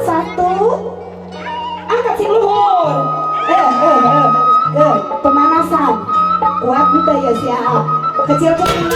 Satu. Angkat si luhur. Pemanasan. Kuat ente ya si Aa. Kecil-kecil.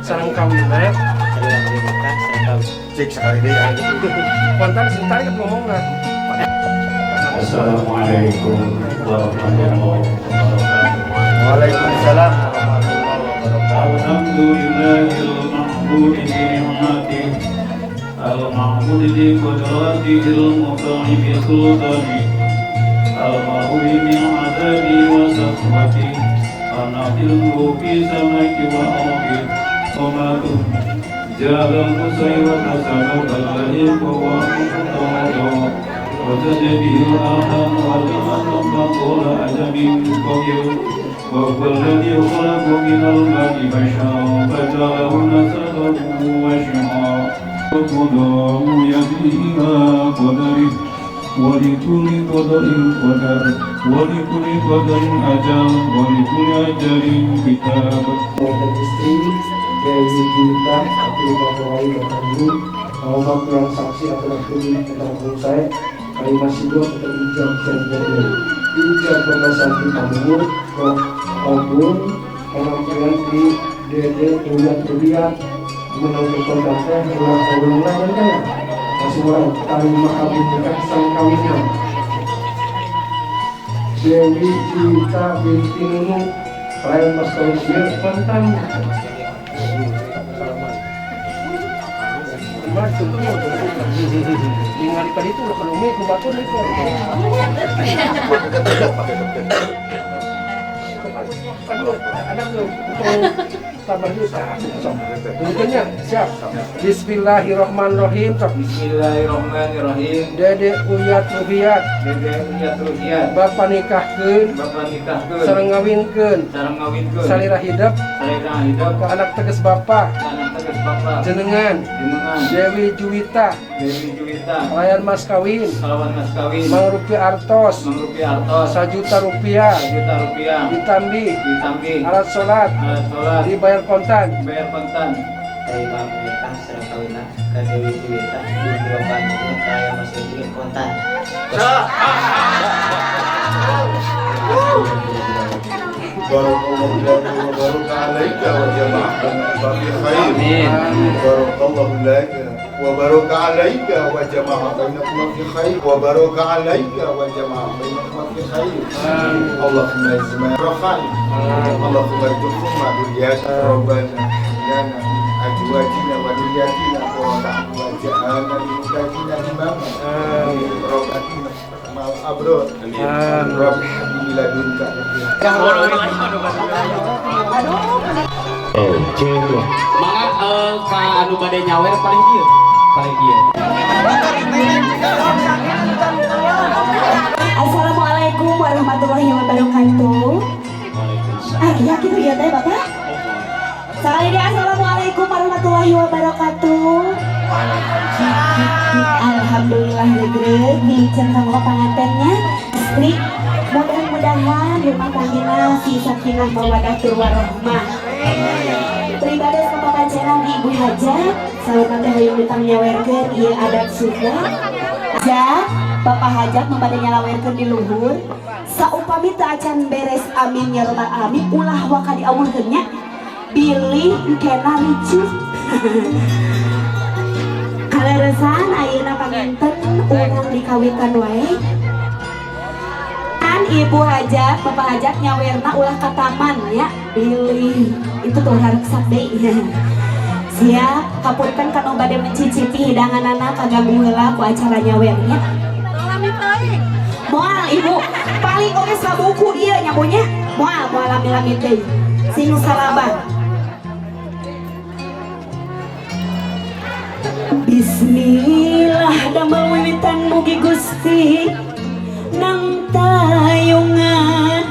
Sarang kawinnya cek sekali deh ya. kontan sebentar kita ngomong lah. Assalamualaikum warahmatullahi wabarakatuh. Waalaikumsalam warahmatullahi wabarakatuh. Alhamdulillahil ma'bud bi ni'mati al-ma'bud bi qudratil muqtadi bi sultani al-ma'bud bi azabi wa sahbati anatil rufi samaki wa ardi qamatu jabal musaywa kasana balani wa qawwa وتدبير الأرحام والأمم طول أجل قدير وهو الذي خلق من الماء بشرا فجعله نسبه وشرا وقضاه يديه إلى قدره ولكل قدر قدر ولكل قدر أجل ولكل أجل كتاب. Dan istri dari Jinta atau Bapak Bapak Muhammad transaksi atau langsung tentang saya kali masih dua atau ijab jadi ijab pembahasan di kamu maupun penampilan di DD kuliah menanggung kontaknya ulang ya masih orang kali makabul nikah sang kawinnya Dewi Cinta binti Nunu klien mas kawin kontan Ingat tadi itu udah kelumi kubatun itu. Ada belum? Tambah juga. Bentuknya siap. Bismillahirrahmanirrahim. Bismillahirrahmanirrahim. Dede Uyat Ruhiyat. Bapak nikahkeun. Sareng ngawinkeun. Salira hidup. Ke anak tegas bapak. Jenengan. Dewi Juwita. Layan mas kawin. Mang Rupiah Artos. 1 juta rupiah. Ditambi. Alat sholat. Dibayar kontan. Dari Bang Bintang serang kawinna ke Dewi Juwita di Jombang kaya masih bikin kontan. Barakallahu laka wa baraka alaika wa jama'a bainaka fi khair. Barakallahu laka wa baraka alaika wa jama'a bainaka fi khair. Wa baraka alaika wa jama'a bainaka fi khair. Allahumma izma rafa'na. Allahumma irzuqna duriyatan rabbana lana azwajina wa durriyatina qurrata waj'alna lil muttaqina imama. Rabbatina ma'al abrar. Rabbi habli ladunka Maka ka anu bade nyawer paling dieu. Assalamualaikum warahmatullahi wabarakatuh. Iya gitu ya teh Bapak. Sekali dia assalamualaikum warahmatullahi wabarakatuh. Alhamdulillah regreg diijen kanggo pangantennya. Istri mudah-mudahan rumah tanggina si sakinah mawaddah warahmah. Pribadi kepapancenan di Ibu Hajat, sahabat teh hoyong ditang nyawerkeun ieu adat Sunda. Hajat, Bapak Hajat membade nyalawerkeun di luhur. Saupami teu acan beres amin ya robbal alamin ulah waka diawurkeun nya. Bilih engkena ricuh. Kaleresan ayeuna panginten urang dikawitan wae. Ibu Hajat, Bapak Hajat nyawerna ulah ka taman ya. Pilih itu tuh hareusak deui. Siap, kapunten kanu bade mencicipi hidanganana kaganggu heula ku acara nyawernya. Moal Ibu, paling oge sabuku ieu nya Bu nya. Moal lami-lami deui. Sing salaban. Bismillah damel wiwitan mugi Gusti nang tayungan.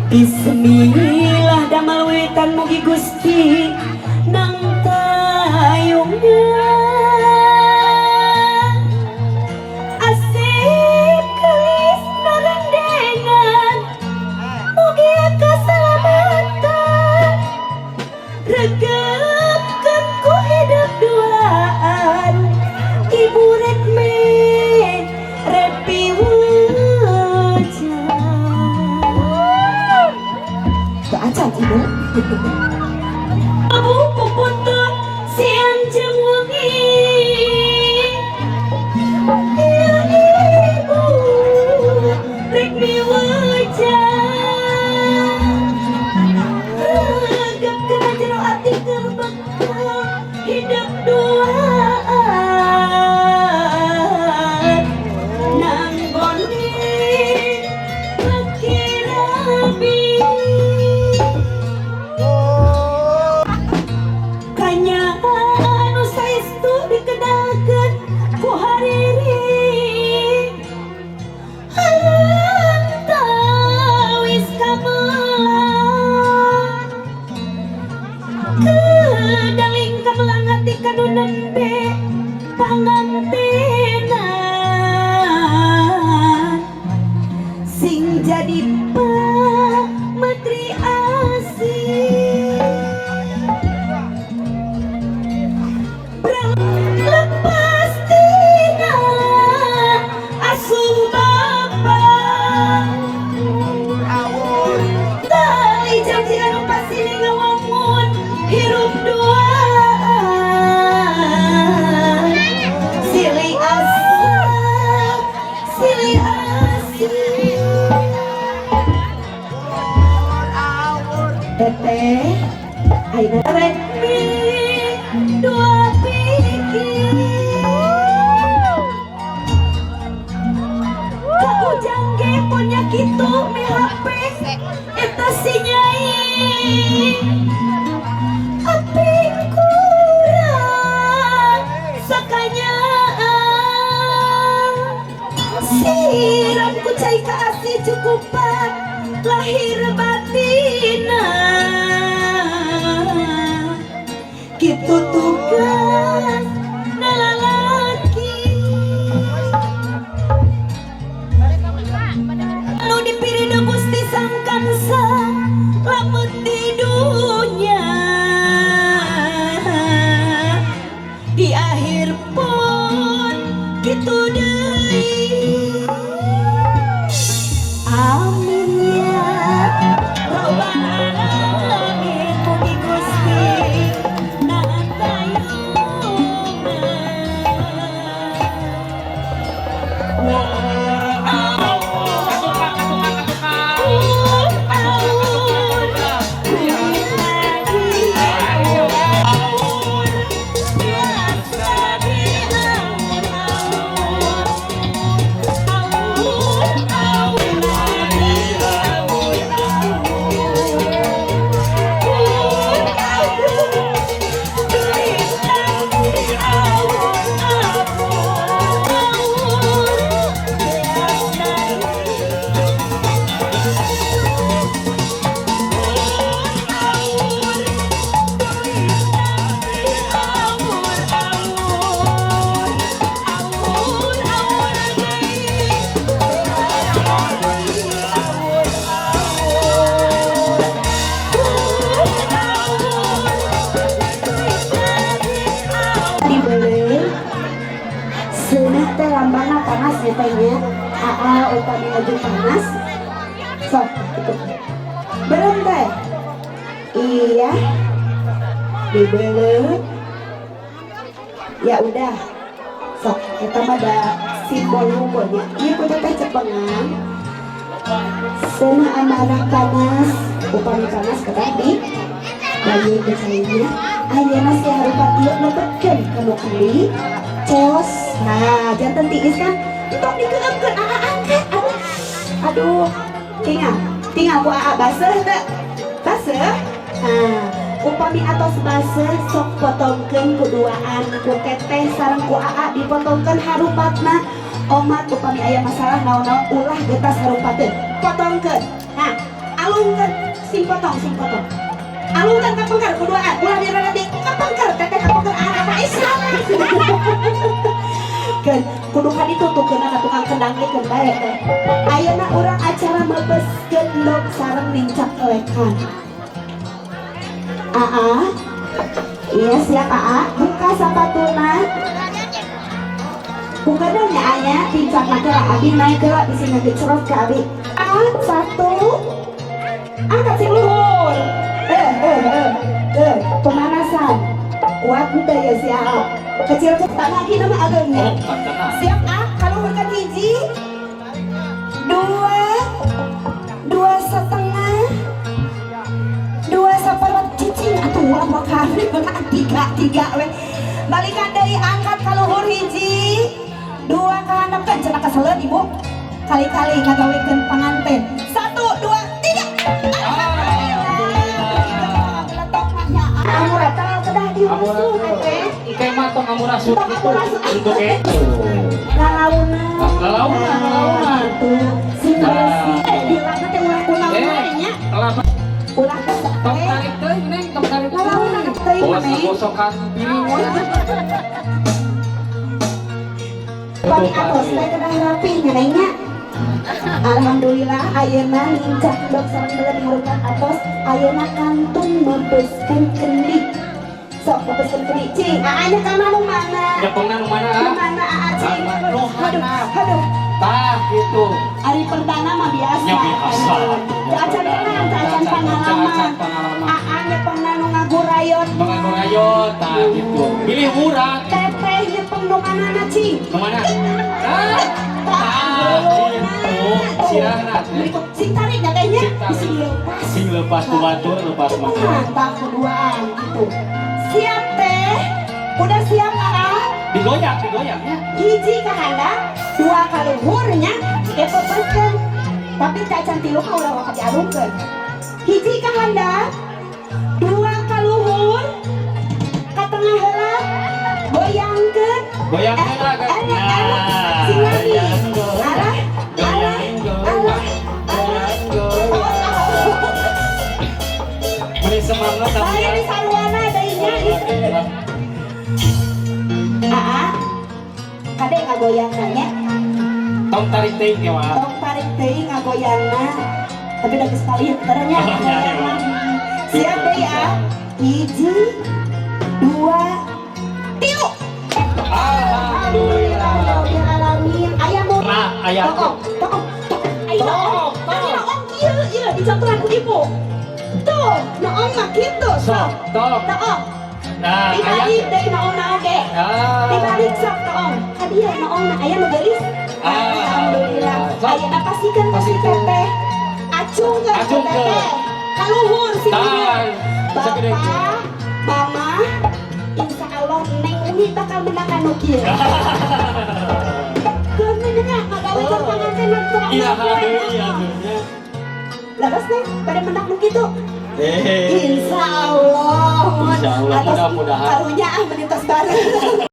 Bismillah damel wiwitan mugi Gusti nang tayungan. Asik kelis narendengan mugi kasalamatan regepkeun ku hidup duaan Ibu Retme Repi acan Ibu. Abu puputun si anjeng wengi. Ya Ibu rek miwajah. Regep kena jero ati gerbekal hidup duaan. Nang bonding laki rabi. Sing jadi pemetri asih lepas tina asuh bapak tali janji anu pasti ngawangun hirup duaan silih asih silih asih. Teteh, ayo Retmi dua pikir. Kau jangge punya kitu me HP eta si nyai. Api kurang sakanyaan. Siram ku cai ka asih cukupan lahir batina. Kitu tugas nalalaki anu dipiridu Gusti sangkansa lamun di dunya di akhir pun kitu deui. Amin ya netehnya upami lagi panas sok itu beren teh iya dibelet ya udah sok kita pada simbol hukumnya iya kudu teh cepengan sena amarah panas upami panas tadi bagi becainya ayeuna si harupat ieu nepetkeun kana kali ceos nah jantan tiis kan entok dikeupkeun angkat aduh tinggal ku baseuh teh baseuh nah upami atos baseuh sok potongkeun kuduaan ku teteh sareng ku dipotongkeun harupatna omat upami aya masalah naon-naon ulah getas harupatkeun potongkeun nah alungkeun sing potong alungkeun ka pengker kuduaan ulah dirarati ka pengker teteh ka pengker apa Islam kan kudu ka ditutukeun ka tukang kendang dikeun bae teh ayeuna urang acara mebeskeun log sareng lincak lekan iya siap buka sapatuna buka dong ya aya lincak makela abi naik ke di sini dicerot ke abi satu angkat si luhur pemanasan kuat udah ya siap kecil lagi nama agengnya siap kalau berkat hiji dua setengah dua seperempat cicing atau ulang bakal tiga weh balikan dari angkat kalau hiji dua kehandapkan cenah keseleun ibu kali-kali ngagawekeun panganten 1, 2, 3 amura kalau kedah diusuh teteh Ike mah tong amura sud itu untuk lalaunan sing bersih dilana teh ulah kunaon nya ulah tong tarik teuing neng tong tarik lalaunan teuing bos neng gosokan piring bagi atos teh kedah rapi nengnya alhamdulillah ayeuna lincak dok sareng beuleuh diharukan atos ayeuna kantung mebeskeun kendi sok mebeskeun kendi cing anya ka mana nyepengna nu mana cing aduh tah gitu ari perdana mah biasa nya biasa acan pengalaman nyepengna nu ngagurayot pengagurayot tah gitu pilih murah teteh nyepeng nu manana cing nu mana sirahna sing tarik ya kayaknya sing lepas ku batur lepas mah mantap keduaan gitu siap teh udah siap digoyang ya hiji ka handap dua ka luhurnya pepeskeun tapi cacan tilu mah ulah wae dialungkeun hiji ka handap dua ka luhur ka tengah heula goyangkeun sing lagi alah beri semangat saya di sarwana dainya kade ngagoyangna tong tarik teuing ya wah tong tarik teuing ngagoyangna tapi udah sekali ternyata ngagoyangna siap deh ya hiji dua tilu alhamdulillah alamin aya mau aya tokok ayo naon kieu dicontohan ku ibu tuh naon mah kitu sok tok nah dibalik deui naon ge dibalik sok toong kadieu naon aya nu geulis alhamdulillah ayeuna pasikeun ka si teteh acungkeun teteh kaluhur si bapak mama insyaallah neng umi bakal menang anu kieu keunnya ngagawekeun panganten nu iya laras nih pada menang begitu Insya Allah mudah-mudahan karunya menintas bareng